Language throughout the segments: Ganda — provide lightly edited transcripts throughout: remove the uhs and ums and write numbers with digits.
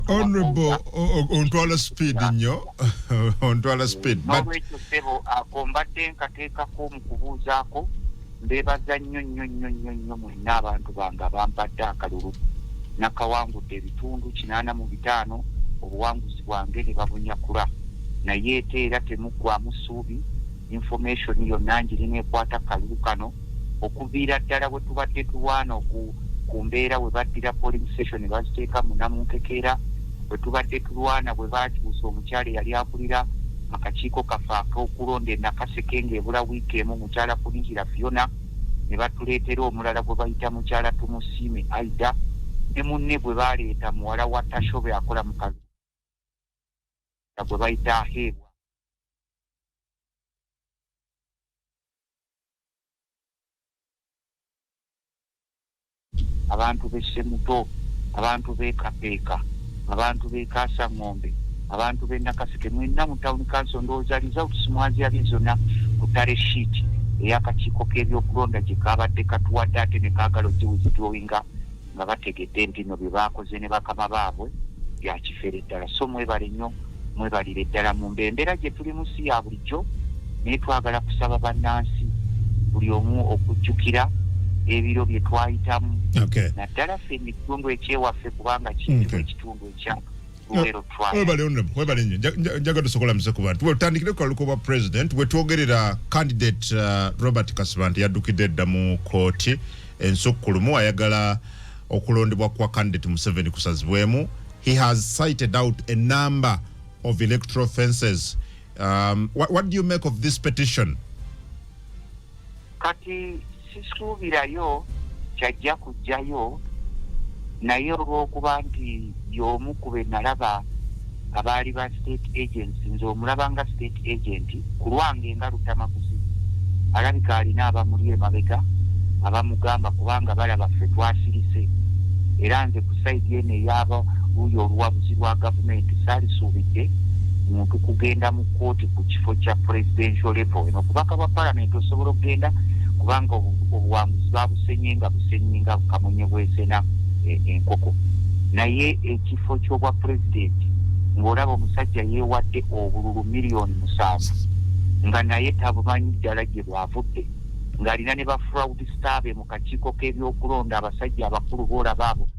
Honorable ontwala speed nnyo ontwala speed n'olwekyo ssebo akombadde nkateekako mu kubuuzaako mbeebaza nnyo mwenna abantu bange abampadde akalulu nakawangudde ebitundu 85 obuwanguzi bwange ne babunyakula naye era temuggwaamu ssuubi information yonna njirina ekwata kalulu kano okuviira ddala bwe tubadde tulwana ku mbeera we baddira polling station ne baziteeka munamunkekeera bwe tubadde tulwana bwe baakyusa omukyala yali akulira akakiiko kafe ak'okulonda e Nakaseke ng'ebula wiiki emu mukyala Kuninjira Fiona ne batuleetera omulala gwe bayita mukyala Tumusiime Aida ne munne gwe baleeta muwala wa Tashobe akola mu kazi gwe bayita Aheebwa. Abantu b'Essemuto, abantu b'Ekapeeka, abantu b'Ekaasa Ng'ombe, abantu b'e Nakaseke mwenna mu town council ndowooza results mwazirabye zonna ku ttale sheet ey'akakiiko k'ebyokulonda gye kaabadde katuwadde ate ne kaagala ogiwizidrowinga nga bategedde nti no bye baakoze ne bakama baabwe bya kifere ddala. So mwebale nnyo mwebalire ddala mu mbeera gye tulimu si ya bulijjo naye twagala kusaba bannansi buli omu okujjukira ebiro bye twayitamu naddala ffe ekitundu ekyewaffe kubanga kirimu ekitundu ekya webale nnyo njagala tusokola mise ku bantu tutandikire ku kaluko bwa president wetwogerera candidate Robert Kasibante yaddukidde dda mu kooti ensukkulumu ayagala okulondebwa kwa candidate Museveni kusazibwemu. He has cited out a number of electoral offences. What do you make of this petition? Kati sisuubirayo kyajja kujjayo naye olw'okuba nti y'omu ku be nalaba abaali ba state agents nze omulaba nga state agent ku lwange nga Lutamaguzi alabika alina abamuli emabega abamugamba kubanga balaba ffe twasirise era nze ku saidi eno ey'aba uyo oluwabuzi lwa gavumenti saalisuubidde muntu kugenda mu kkooti ku kifo kya presidential level eno kubaka bwa parliament osobola okugenda kubanga obuwanguzi busenyenga kamunye bwesena enkoko naye ekifo ky'obwa president ng'olaba omusajja yeewadde obululu miliyoni 7 nga naye tabumanyi ddala gye bwavudde ng'alina ne ba fraud star be mu kakiiko k'ebyokulonda abasajja abakulu boolaba abo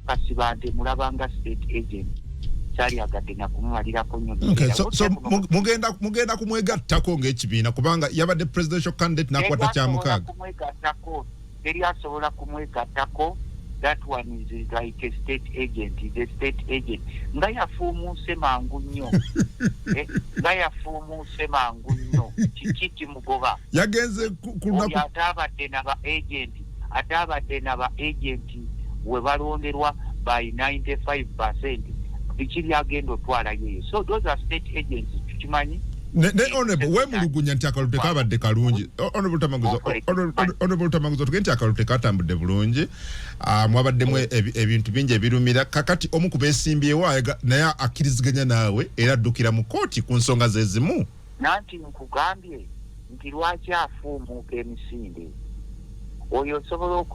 Kasibante mulabanga state agent sali agadde na kumumalirako nnyo. So mugenda kumwegattako ng'ekibiina kubanga yabadde presidential candidate n'akwata kyamukaaga. Kumwegattako teri asobola kumwegattako. That one is like a state agent. Is a state agent. Nga yafuumuuse mangu nnyo. Nga yafuumuuse mangu nnyo. Kiki mugoba. Yagenze oyo atabadde n'aba agent we balonderwa by 95%. Biki byagenda otwala yeyo. So those are state agents tukimanyi. Ne honorable we mulugunya nti akalute kabadde kalungi. Honorable Tamaguzo tugenti akalute katambudde bulungi. Mwabaddemu ebintu bingi ebirumira kakati omu ku beesimbyewo naye akkiriziganya naawe era addukira mu kooti ku nsonga ze zimu. Nanti nkugambye nti lwaki afuumuuka emisinde. Oyo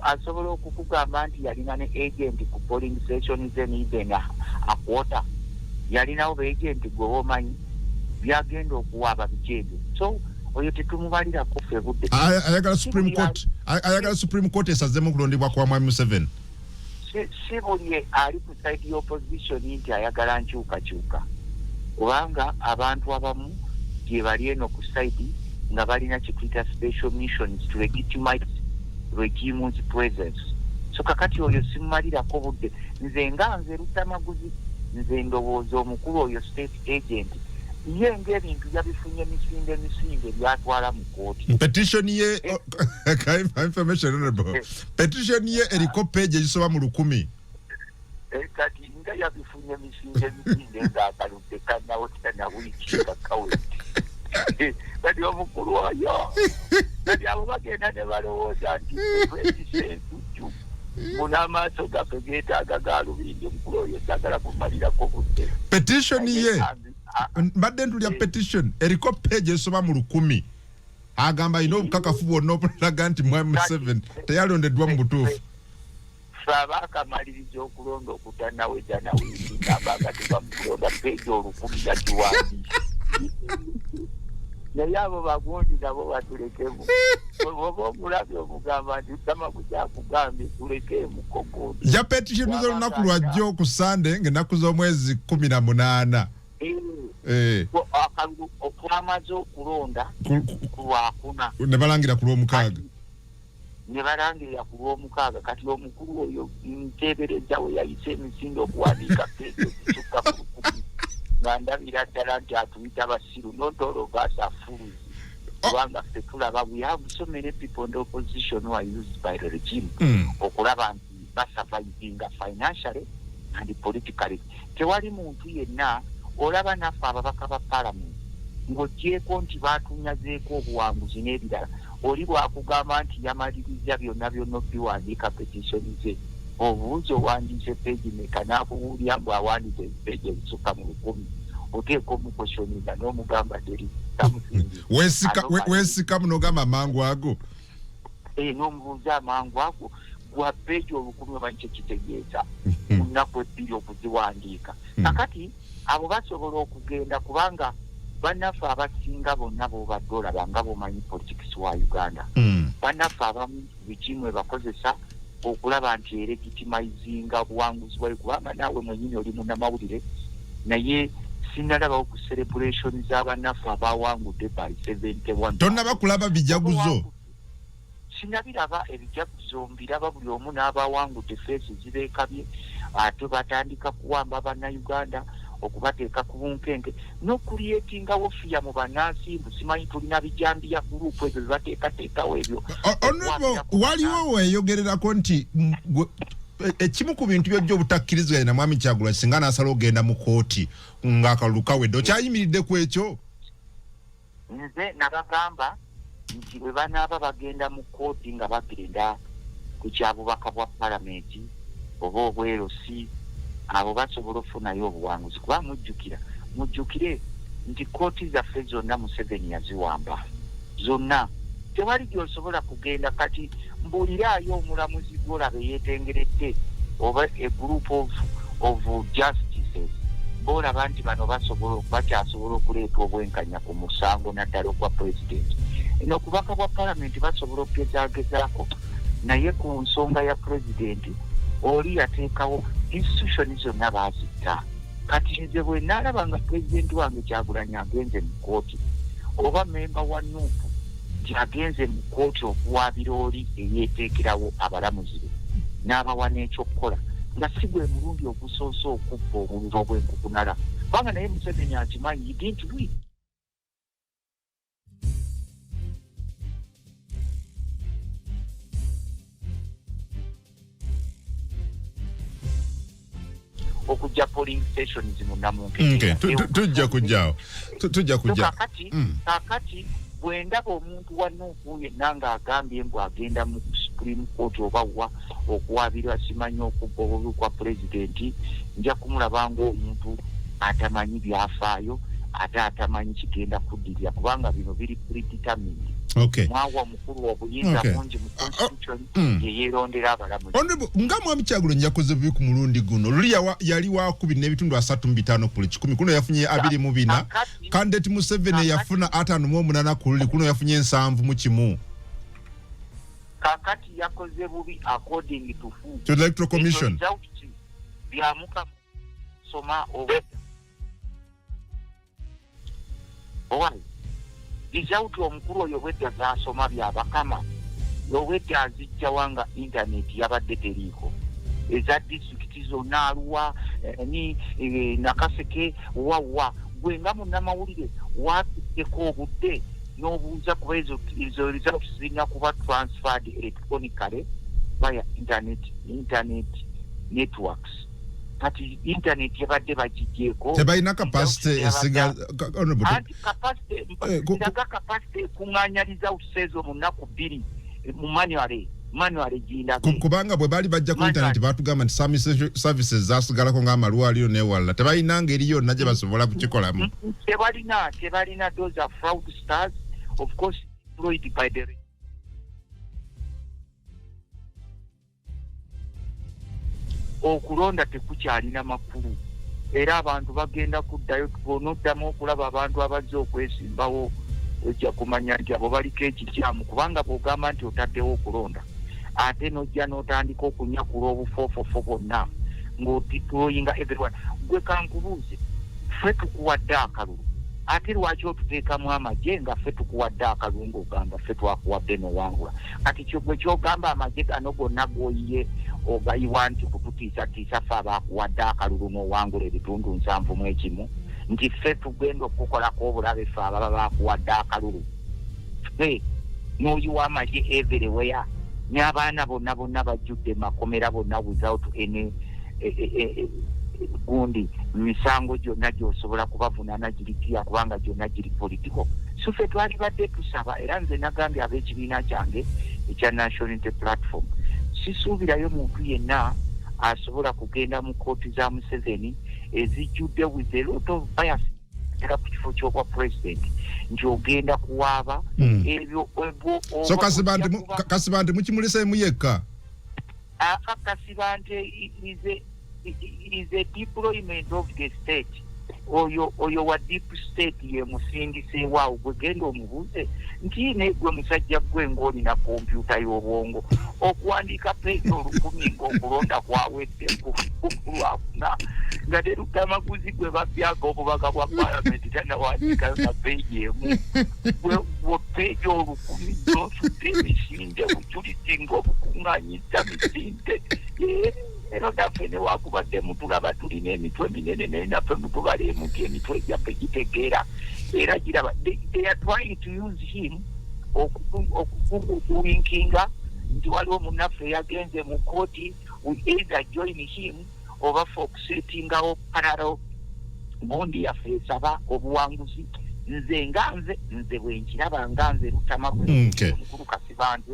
asobola okukugamba nti yalina ne agent ku polling station ze n'idena akwota yalinawo be agent gwe womanyi byagenda okuwaaba bijende. So oyo tetumubalirako ffe budde. Ayagala Supreme Court esazemu kulondebwa kwa Mwami Museveni. Si buli ali ku side y'opposition nti ayagala nkyukakyuka kubanga abantu abamu gye bali eno ku side nga balina kituyita special missions to legitimize regime's presence. So kakati oyo simumalirako budde nze Lutamaguzi nze ndowooza omukulu oyo state agent ye ng'ebintu yabifunye misinde byatwala mu kooti. Petition ye information honorable. Petition ye eriko page egisoba mu 1000. Kati nga yabifunye misinde ng'akaludde kana wiiki kakaweti. Kati omukulu oyo kati abo bagenda ne balowooza nti presidenti munamaaso gaffe geetaaga galubindi omukulu oyo sagala kumalirako budde. Petition ye mbadde ntulya petition eriko page esoba mu 1000. agamba ino obukakafu bwonna obulaga nti Mwami Museveni teyalondeddwa mu butuufu. Abakamaliriza okulonda okutannaweza naweyingamba tebamukulonda peegi olukumi gakiwandiisa. Naye abo bagundi nabo batulekemu. Oba omulabye omugamba nti Mukama bw'akugambye tulekemu kogundi. Ya petition z'olunaku lwajjo ku Sunday ng'ennaku z'omwezi 18. Okwamaze okulonda ku Lwakuna. Ne balangira ku Lwomukaaga. Ne balangirira ku Lwomukaaga kati omukulu oyo nteebereza we yayise emisinde okuwandiika peegi okisukka ku lukumi. Ngandabira ddala nti atuyita basiru not all of us are fools. Kubanga ffe tulaba we have so many people in the opposition who are used by the regime okulaba nti basurvivinga financially and politically. Tewali muntu yenna olaba naffe ababaka ba parliament ng'ogyeko nti baatunyazeeko obuwanguzi n'ebirala oli bwakugamba nti yamaliriza byonna byonna biwandiika petitioni ze obuuzi owandiise peegi meka n'akubuulya mbu awandiise peegi ezisukka mu 1000 oteeka omukwesyoninga n'omugamba teri tamusingi weesika munogamba amangu ago n'omubuuza amangu ago gwa peegi 1000 oba nikyo kitegeeza mu nnaku ebbiri okuziwandiika kakati abo basobola okugenda kubanga bannaffe abasinga bonna b'obadde olaba nga b'omanyi politics wa Uganda bannaffe abamu bikimu ebakozesa okulaba nti elegitimizinga obuwanguzi bwayo kubanga naawe mwenyini oli munnamawulire naye sinalabawo ku celebration z'abannaffe abawangudde by 71. Tonnaba kulaba bijaguzo? Sinabiraba ebijaguzo mbiraba buli omu n'abawangudde feesi zibeekabye ate batandika kuwamba bannayuganda okubateeka ku bunkenke n'okulietingawo fiya mu bannansi simanyi tulina bijambiya gurupu ebyo bibateekateekawo ebyo. Waliwo weeyogererako nti ekimu ku bintu byojja obutakkiriziganya na Mwami Kyagulanyi singa n'asala ogenda mu kooti ng'akalulu kawedde okyayimiridde ku ekyo? Nze nabagamba nti bwe banaaba bagenda mu kooti nga bagenda ku kyabubaka bwa palamenti oba obwerosi abo basobola okufunayo obuwanguzi kuba mujjukire nti kooti zaffe zonna Museveni yaziwamba zonna tewali gy'osobola kugenda kati mbuulirayo omulamuzi gw'olaba yeetengeredde oba a group of justices boolaba nti bano bakyasobola okuleeta obwenkanya ku musango naddala ogwa pulezidenti okubaka bwa palamenti basobola okugezaagezaako naye ku nsonga ya pulezidenti oli yateekawo institution zonna baazita kati nze bwe naalaba nga pulezidenti wange Kyagulanyi agenze mu kooti oba memba wa nuupu agenze mu kooti okuwaabira oli eyeeteekerawo abalamuzi be n'abawa n'ekyokukola nga si gwe mulundi ogusoose okubba omuliro gw'enkukunala kubanga naye Museveni akimanyi didn't we okujja polling stations mu Namunke. Tujja kujja. Kakati bwe ndaba omuntu wa Nuupu yenna ng'agambye mbu agenda mu Supreme Court oba wa okuwaabirwa simanyi okubba obubi kwa pulezidenti nja kumulaba ng'omuntu atamanyi byafaayo ate atamanyi kigenda kuddirira kubanga bino biri predetermined. Mwawa mukulu obuyinza bungi mu constitution yeyeerondera abalamuzi. Nga Mwami Kyagulanyi yakoze bubi ku mulundi guno luli yali wakubiri n'ebitundu 3.5 ku 10 kuno yafunye 24 candidate Museveni yafuna 58 ku luli kuno yafunye 7-1. Kakati yakoze bubi according to Electoral Commission. Byamuka soma Ijauti omukulu oyo bwedda zaasoma byabakama yowedda azijja wanga intaneti yabadde teriiko eza disitulikiti zonna Arua Nakaseke wawa gwe nga munnamawulire waatuddeko obudde n'obuuza kuba ezo results zirina kuba transferred electronically via internet networks kati internet yabadde bagigyeko tebalina capacity esiga capacity ekuŋŋaanya results ezo mu nnaku 2 mu manual gindaga kubanga bwe bali bajja ku internet batugamba nti services zasigalako ng'amalwaliro n'ewalala tebalina ngeri yonna gye basobola kukikolamu tebalina those are fraudsters of course deployed by the okulonda tekukyalina makulu era abantu bagenda kuddayo bonoddamu okulaba abantu abazze okwesimbawo ojja kumanya nti abo baliko ekikyamu kubanga bw'ogamba nti otaddewo okulonda ate n'ojja n'otandika okunyakula obufoofofo bwonna ng'otiployinga everyone gwe kankubuuze ffe tukuwadde akalulu ate lwaki otuteekamu amagye nga ffe tukuwadde akalulu ng'ogamba ffe twakuwadde n'owangula kati gwe kyogamba amagye gano gonna g'oyiye ogayiwa nti kututiisatiisa ffe abaakuwadde akalulu n'owangula ebitundu 71 nti ffe tugenda okukolako obulabe ffe ababa baakuwadde akalulu ffe n'oyiwa amagye everywhere n'abaana bonna bajjudde makomera bonna without any gundi misango gyonna gy'osobola kubavunaana girikiya kubanga gyonna giri politiko so ffe twali badde tusaba era nze nagambye ab'ekibiina kyange ekya National Unity Platform sisuubirayo muntu yenna asobola kugenda mu kooti za Museveni ezijjudde with a lot of bias era ku kifo ky'obwa president nti ogenda kuwaaba ebyo so Kasibante mukimuliseemu yekka Kasibante is a deployment of the state oyo wa deep state ye musindise waawo gwe genda omubuuze nti negwe musajja gwe ng'olina kompyuta y'obwongo okuwandiika peegi 1000 ng'okulonda kwawedde kulwakuna nga terutamaguzi gwe babyaga obubaka bwa palamenti tanawandiika na peegi emu gwe peegi 1000 z'osudde emisinde bujulizi ng'obukuŋŋaanyizza misinde era naffe ne wakubadde mutulaba tulina emitwe minene naye naffe mutubala emuti emitwe gyaffe gitegeera era giraba they are trying to use him okulinkinga nti waliwo munnaffe yagenze mu kooti we either join him oba for okusetingawo parallel bondi yaffe esaba obuwanguzi nze bwenkiraba nga nze Lutamagomukulu Kasibante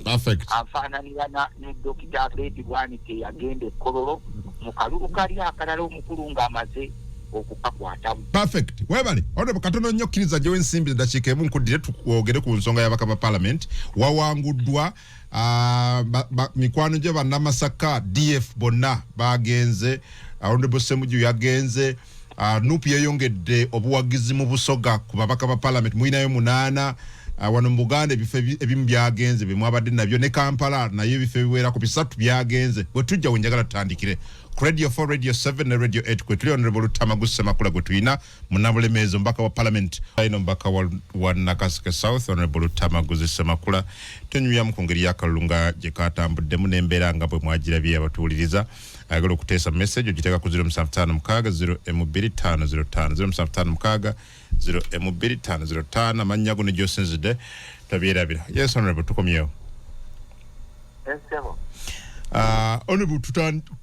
anfaananira ne Dokita Abedi Bwanike yagenda ekkololo mu kalulu kali akalala omukulu ng'amaze okukakwatamu. Perfect. Webale ono katono nnyo kkiriza gyewe ensimbi eddakiika emu nkudire twogere ku nsonga y'ababaka ba Parliament wawanguddwa mikwano gye bannamasaka DF bonna bagenze Honorable Ssemujju yagenze Nupi yeyongedde obuwagizi mu Busoga ku babaka ba Parliament muinayo 8 wano mu Buganda ebifo ebimu byagenze bimwabadde nabyo ne Kampala nayo ebifo ebiwera ku 3 byagenze bwe tujja wenjagala tutandikire ku Radio 4 Radio 7 ne Radio 8 kwe tuli Honorable Lutamaguzi Ssemakula gwe tuyina munabulemezo mbaka wa Parliament ayino mbaka wa Nakaseke South Honorable Lutamaguzi Ssemakula tenyuya mu kungeri yakalunga gye katambuddemu n'embeera nga bwe mwagirabye abatuuliriza agalo kutesa message ojiteka ku 0756 0M2505 0M2505 amanyago ne Josenzide tabirabira. Yes Honorable tukomyewo. Esebo. Honorable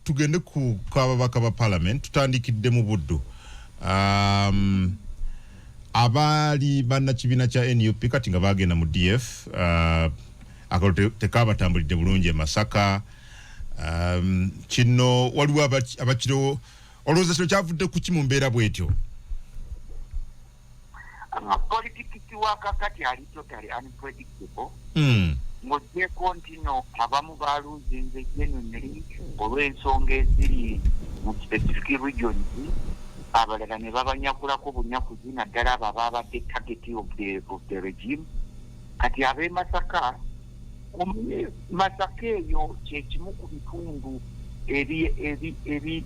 tugende ku kababaka ba Parliament tutandikidde mu Buddu. Abali banna kibiina kya NUP kati nga bagenda mu DF akalo tekabatambulidde bulungi e Masaka. Kino waliwo abakiro olowooza kino kyavudde ku ki mu mbeera bwetyo? Politikiti wakakati ali totally unpredictable. Mugyeko ntino abamu baaluzinze genuinely olw'ensonga eziri mu specific regions abalala ne babanyakulako bunyaku zina ddala abo ababadde target of the regime kati ab'e Masaka Masaka eyo kyekimu ku bitundu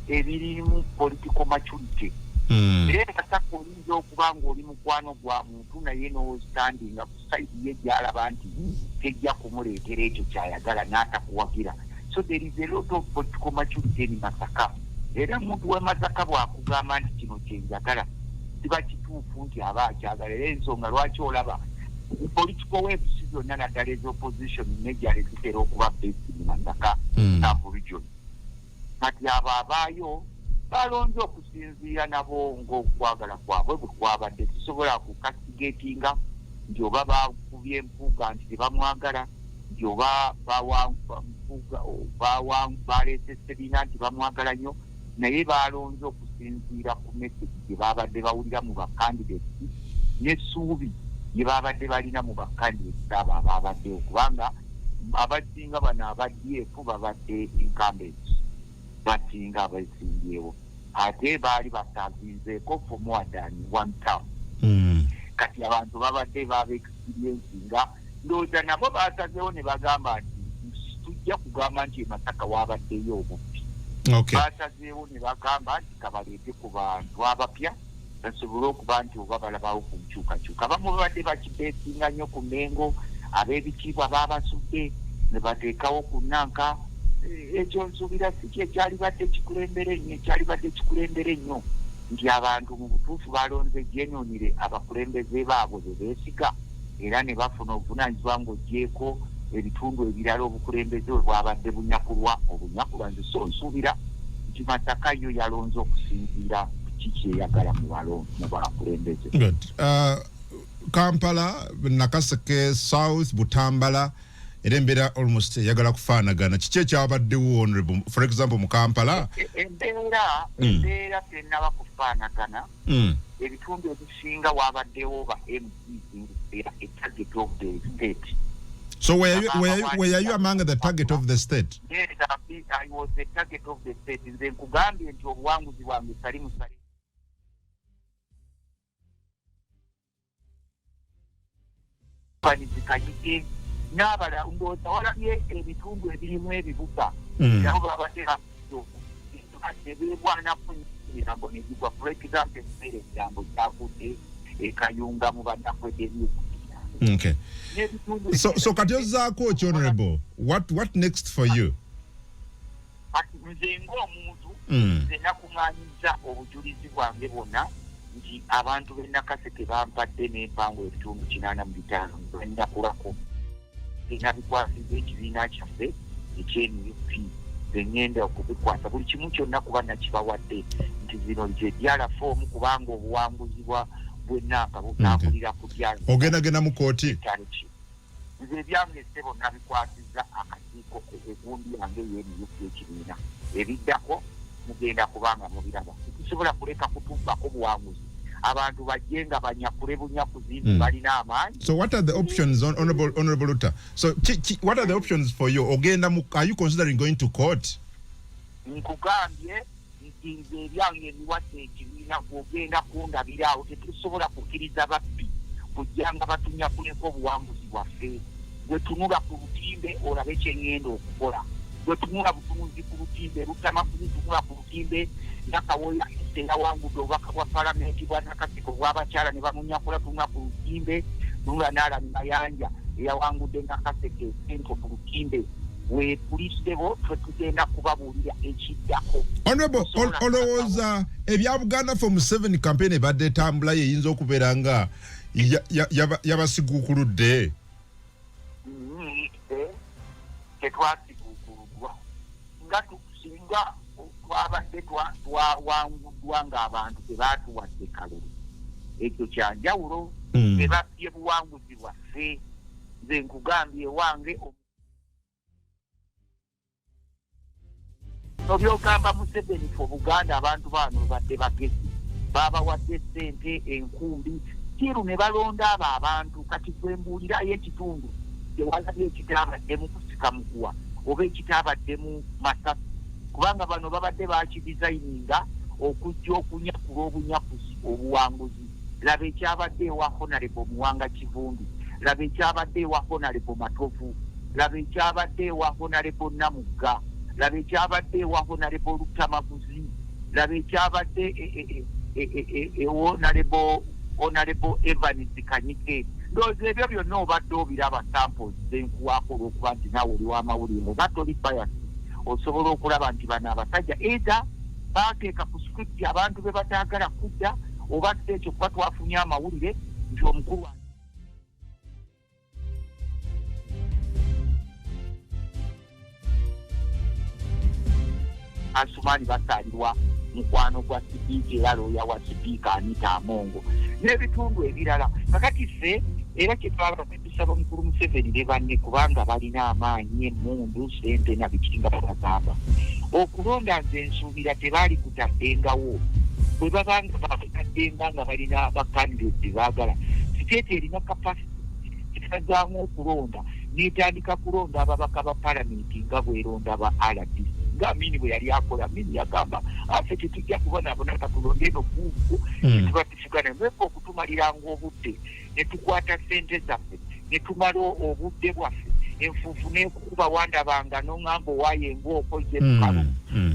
ebirimu political maturity. Era Masaka oyinza okuba ng'oli mukwano gwa muntu naye n'ostandinga ku side ye gy'alaba nti tejja kumuleetera ekyo ky'ayagala n'atakuwagira. So there is a lot of political maturity in Masaka. Era muntu w'e Masaka bw'akugamba nti kino kyenjagala kiba kituufu nti aba akyagala era ensonga lwaki olaba political waves zonna naddala ez'opposition nejjala zitera okuba based mu Masaka South region. Kati abo abaayo balonze okusinziira nabo ng'okwagala kwabwe bwe kwabadde tusobola kukastigatinga nti oba bakubye empuuga nti tebamwagala nti oba baleese ebibiina nti bamwagala nnyo naye balonze okusinziira ku message gye babadde bawulira mu bakandidate n'essuubi ye babadde balina mu bakandidate abo ababaddewo kubanga abasinga bano abaddeefu babadde incumbents basinga abeesimbyewo ate baali basavinzeeko for more than one term. Kati abantu babadde babeexperiencing ndowooza nabo basazeewo ne bagamba nti tujja kugamba nti Masaka waabaddeyo obubbi. Basazeewo ne bagamba nti kabaleete ku bantu abapya basobole okuba nti oba balabawo ku nkyukakyuka. Abamu babadde bakibeesinga nnyo ku Mengo, ab'ebitiibwa baabasudde ne bateekawo ku Nanka. Ekyo nsuubira si kye kyalibadde kikulembere ennyo nti abantu mu butuufu balonze gyenonire abakulembeze baabwe be beesiga era ne bafuna obuvunaanyizibwa ng'oggyeko ebitundu ebirala obukulembeze bwe bwabadde bunyakulwa nze so nsuubira nti Masaka yo yalonze okusinziira ki kyeyagala mu bakulembeze. Kampala, Nakaseke, South, Butambala, embeera almost yagala kufaanagana. Kiki ekyabaddewo honorable, for example mu Kampala? Embeera tennaba kufaanagana. Ebitundu ebisinga waabaddewo ba MPs a target of the state. So were you among the target of the state? Yes, I was the target of the state. Nze nkugambye nti obuwanguzi bwange sali musali. Kayike n'abala ndowooza walabye ebitundu ebirimu ebibuga nabo babadde beebwanaku emirambo negigwa. For example, emmere ebirambo gyavudde ekayunga mu banakwedde ebyokudya. Okay. So kati ozzaako ki honorable? What next for you? Kati nze ng'omuntu nze nakuŋŋaanyiza obujulizi bwange bwonna nti abantu b'e Nakaseke bampadde n'empango ebitundu 85 banyakulako. Era bikwasiza ekibiina kyaffe ekye-NUP ngenda okubikwasa buli kimu kyonna kuba nakibawadde nti zino gye dyala foomu kubanga obuwanguzi bwe Nanka butambulira ku dyala. Ogendagenda mu kooti? Nze ebyange ssebo nabikwasiza akakiiko egundi yange y'e-NUP ekibiina. Ebiddako mugenda kubanga mubiraba. Tusobola kuleka kutumbako buwanguzi. Abantu bajenga banyakule bunyakuzi balina amaanyi. So what are the options, honorable Lutah? So what are the options for you? Are you considering going to court? Nkugambye nti nze ebyange ndiwadde ekibiina ogenda kundabira awo tetusobola kukkiriza babbi kujjanga batunyakuleko obuwanguzi bwaffe. Bwe tunula ku lutimbe olabe kye ngenda okukola. Bwe tunula butunuzi ku lutimbe Lutamaguzi tunula ku lutimbe Nakawoya yawangudde obubaka bwa palamenti bwa Nakaseke obw'abakyala ne bamunyakula tunula ku lutimbe. Nula Naalani Mayanja eyawangudde Nakaseke sente ku lutimbe. We pulisebo tugenda kubabuulira ekiddako. Honorable, olowooza ebya Buganda for Museveni campaign ebadde etambula yeyinza okubeera nga yabasiguukuludde? Tetwasiguukuludwa nga tukusinga twabadde twawanguddwa ng'abantu tebaatuwadde kalulu. Ekyo kyanjawulo tebabbye buwanguzi bwaffe. Nze nkugambye ewange obyogamba Museveni for Buganda abantu bano badde bagezi babawadde ssente enkumbi kiru ne balonda abo abantu. Kati kwembuulirayo ekitundu tewalabye ekitaabadde mu kusika muguwa oba ekitaabadde mu Masaka kubanga bano babadde bakidizayininga okujja okunyakula obunyakuzi obuwanguzi. Laba ekyabadde ewa Honorable Muwanga Kivumbi, laba ekyabadde ewa Honorable Matovu, laba ekyabadde ewa Honorable Namugga, laba ekyabadde ewa Honorable Lutamaguzi, laba ekyabadde Honorable Evans Kanyike. Ndowooza ebyo byonna obadde obiraba samples zenkuwaako olw'okuba nti naawe oli w'amawulire oba toli bias osobola okulaba nti bano abasajja either baateeka ku script abantu be bataagala kudda oba si ekyo kuba twafunye amawulire nti omukulu Asumani basaalirwa mukwano gwa sipiika era looya wa sipiika Anita Amongo n'ebitundu ebirala. Kakati ffe era kyetwaba tusaba mukulu Museveni ne banne kubanga balina amaanyi emmundu ssente na bikinga babagamba okulonda. Nze nsuubira tebaali kutaddengawo bwe babanga bakutaddenga nga balina bakandidate baagala state erina capacity ekitazaamu okulonda n'etandika kulonda ababaka ba palamenti nga bweronda ba RDC nga Amini bwe yali akola. Amini yagamba affe tetujja kubonaabona katulonde eno kuuku tetuba tusugana mweka okutumaliranga obudde ne tukwata ssente zaffe ne tumala obudde bwaffe enfuufu n'ekukuba wandabanga n'oŋŋamba owayenga okoze mukalu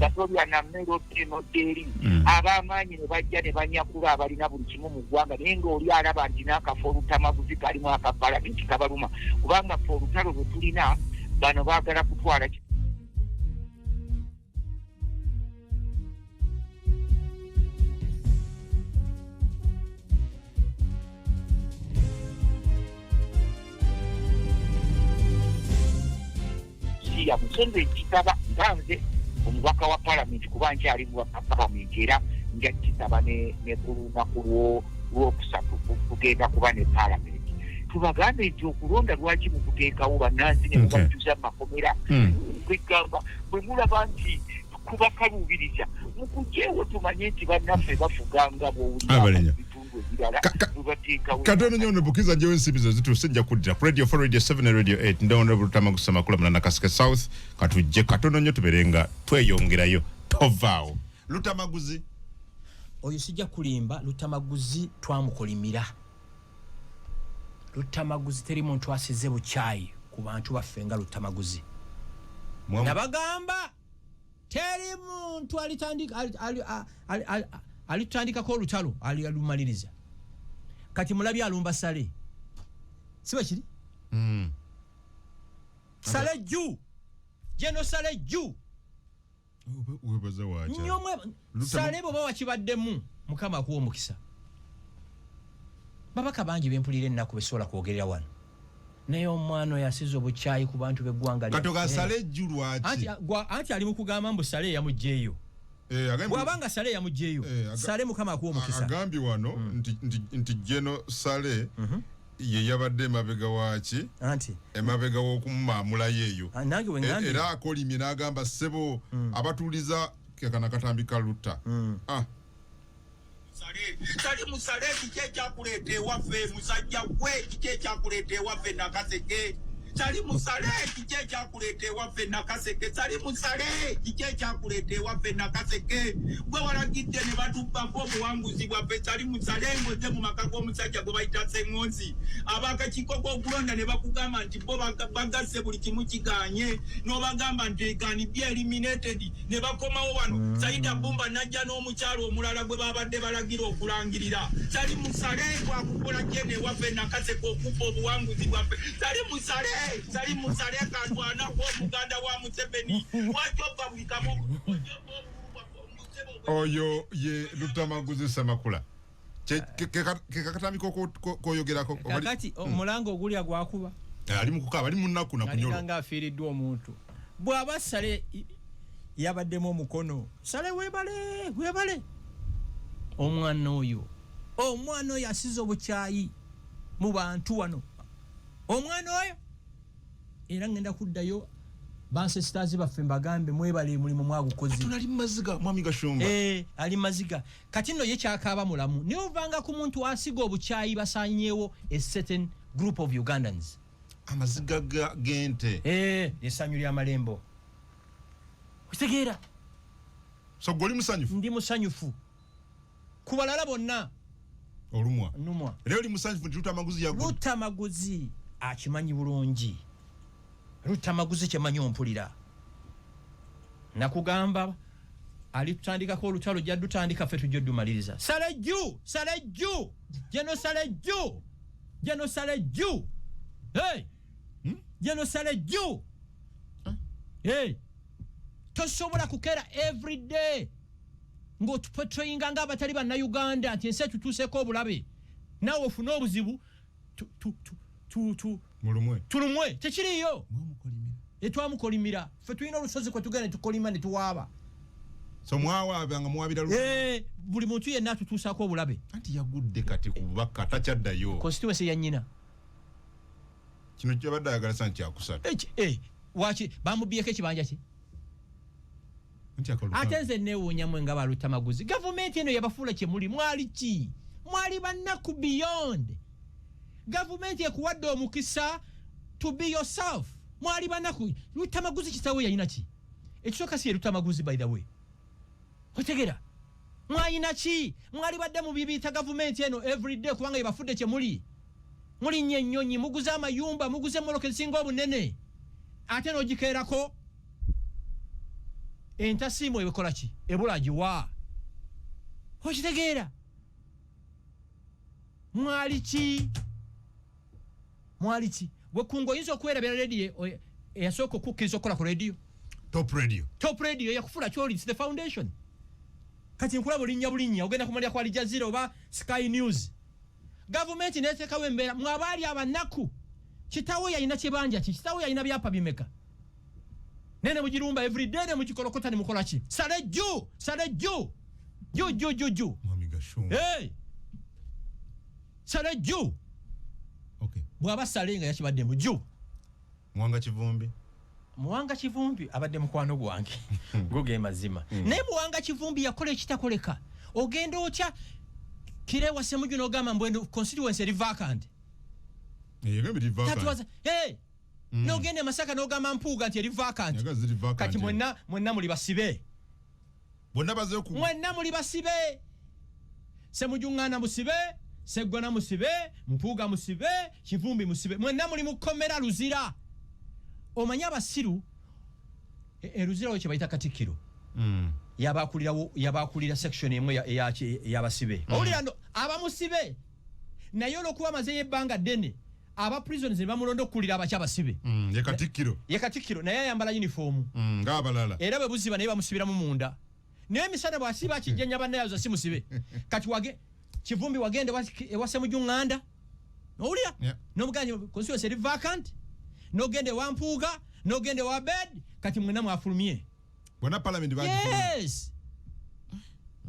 gasolya nammere oteno eri ab'amaanyi ne bajja ne banyakula abalina buli kimu mu ggwanga naye ng'oli alaba nti n'akafo olutamaguzi kalimu akapalamenti kabaluma kubanga ffe olutalo lwe tulina bano baagala kutwala ya musonze kitaba nganze omubaka wa palamenti kuba nkyali mubaka palamenti era njakitaba ne kulunaku lwokusatu kugenda kuba ne palamenti tubagambe nti okulonda lwaki mukuteekawo bannansi ne mubatuza makomera kwegamba bwe mulaba nti kubakaluubiriza mukugyewo tumanye nti bannaffe bafuganga bwowulira katono nyo nebukiza njewe nsibizo zituuse nja kuddira ku radio 4 radio 7 ne radio 8 ndawona bulutama kusema kula mna Nakaseke South katujje katono nyo tuberenga tweyongerayo tovaawo Lutamaguzi oyo sijja kulimba Lutamaguzi twamukolimira Lutamaguzi teri muntu asize buchayi ku bantu baffenga Lutamaguzi nabagamba teri muntu alitandika ko lutalo alumaliriza kati mulabi alumba sale siba kiri sale ju jeno sale ju webaza wacha nyomwe sale bo bawakibaddemu mukama kuwo mukisa babaka bangi bempulire ennaku besola kwogerera wano naye omwana yasiza obuchayi ku bantu beggwanga katoka sale ju lwaki anti ali mu kugamba mbu sale yamugjeyo bwabanga sale yamugjeyo sale mukama akuwa mukisa agambi wano nti jeno sale ye yabadde mabega wachi anti emabega wokumamula yeyo nange wengambi era akolimye n'agamba sebo abatuliza kekana katambika Luta sale musale kike kyakulete waffe musajja gwe kike kyakulete waffe Nakaseke Sali musale kike kyakulete waffe Nakaseke sali musale kike kyakulete waffe Nakaseke gwe walagidde ne batubako obuwanguzi bwaffe sali musale ngoze mu maka g'omusajja gwe bayita Ssengonzi abakakiko k'okulonda ne bakugamba nti bo bagasse buli kimu kiganye n'obagamba nti kani be eliminated ne bakomawo wano Saida Bumba najja n'omukyalo omulala gwe babadde balagira okulangirira sali musale gwakukola jene waffe Nakaseke okupa obuwanguzi bwaffe sali musale kantwana ko muganda wa Museveni wajoba bulikamu oyo ye Lutamaguzi Samakula kekatambiko koyogerako kakati omulango ogulya gwakuba ali mukukaba ali munnaku na kunyolo kanga afiiriddwa omuntu bwaba sale yabaddemu omukono sale webale omwana oyo asize obukyayi mu bantu wano omwana oyo era ngenda kuddayo bansesitazi baffe mbagambe mwebale mulimu mwagukozi tunali maziga mwami Gashumba ali maziga kati no ye kyakaba mulamu ne ovanga ku muntu asiga obukyayi basanyewo a certain group of Ugandans amaziga gente esanyu lya malembo kitegeera so goli musanyufu ndi musanyufu kubalala bonna olumwa leo li musanyufu Lutamaguzi ya Lutamaguzi akimanyi bulungi Lutamaguzi kyemanyi ompulira nakugamba alitutandikako olutalo jaddutandika ffe tujja dumaliriza sale ju jeno sale ju hey jeno sale ju hey tosobola kukera every day ng'otupetroyinga ng'abatali banna Uganda nti ensi tutuuseko obulabe nawe ofuna obuzibu tulumwe tekiriyo etwamukolimira ffe tulina olusozi kwe tugenda tukolima ne tuwaaba so mwawaabanga muwabira buli muntu yenna atutuusako obulabe anti yagudde kati ku bubaka takyaddayo constituency ya nnyina kino kyabadde ayagala sa nkyakusatu waki bamubyeko ekibanja kye ate nze neewuunyamu nga Lutamaguzi gavumenti eno yabafuula kye muli mwali ki mwali bannaku beyond Government ekuwadde omukisa to be yourself. Mwali banaku lutamaguzi kitawe yayina ki? Ekisooka si lutamaguzi by the way. Otegera. Mwayina ki? Mwali badde mu bibita government eno every day kubanga yebafudde kye muli. Muli nnyo ennyonyi muguze amayumba muguze moloke ezisinga obunene. Ate n'ogikeerako entasiimu ebikola ki? Ebula agiwa. Okitegeera? Mwali ki? Bwe kungo oyinza okwerabira radio eyasooka okukkiriza okukola ku radio. Top radio yakufula kyoli, it's the foundation. Kati nkulaba bulinnya ogenda kumalya kwa Al Jazeera oba Sky News. Government neteekawo embeera mwabaali abanaku. Kitawe yalina kyebanja ki? Kitawe yalina byapa bimeka? Nene mujirumba every day ne mukikolokota ne mukola ki? Sale jju. Ju. Mwami Gashu. Hey. Sale jju. Okay. Bwaba salenga yakibadde mu jju. Muwanga Kivumbi abadde mukwano gwange. Goge mazima. Ne Muwanga Kivumbi yakola ekitakoleka. Ogenda otya Kirewa Ssemujju n'ogamba mbwenu constituency eri vacant. Hey. N'ogenda Masaka n'ogamba Mpuuga nti eri vacant. Kati mwenna muli basibe. Mwenna muli basibe. Ssemujju ngana musibe, Sseggona musibe, Mpuuga musibe, Kivumbi musibe. Mwenna muli mukomera luzira. Omanya abasiru Luzira kye bayita Katikkiro. Yabakulira section emwe y'abasibe. Owulira ndo abamusibe naye olwokuba amaze yebbanga ddene aba prisons ne bamulondo okukulira abakyabasibe. Ye Katikkiro naye ayambala uniform. Ng'abalala. Era bwe buziba naye bamusibiramu munda. Naye emisana bw'asiba kijjanya bannayazo si musibe. Kati Kivumbi wagende ewa Ssemujju Nganda. Owulira? N'omuganje constituency eri vacant. N'ogende wa Mpuuga, n'ogende wa Bed, kati mwenna mwafulumye. Bwana parliament Yes.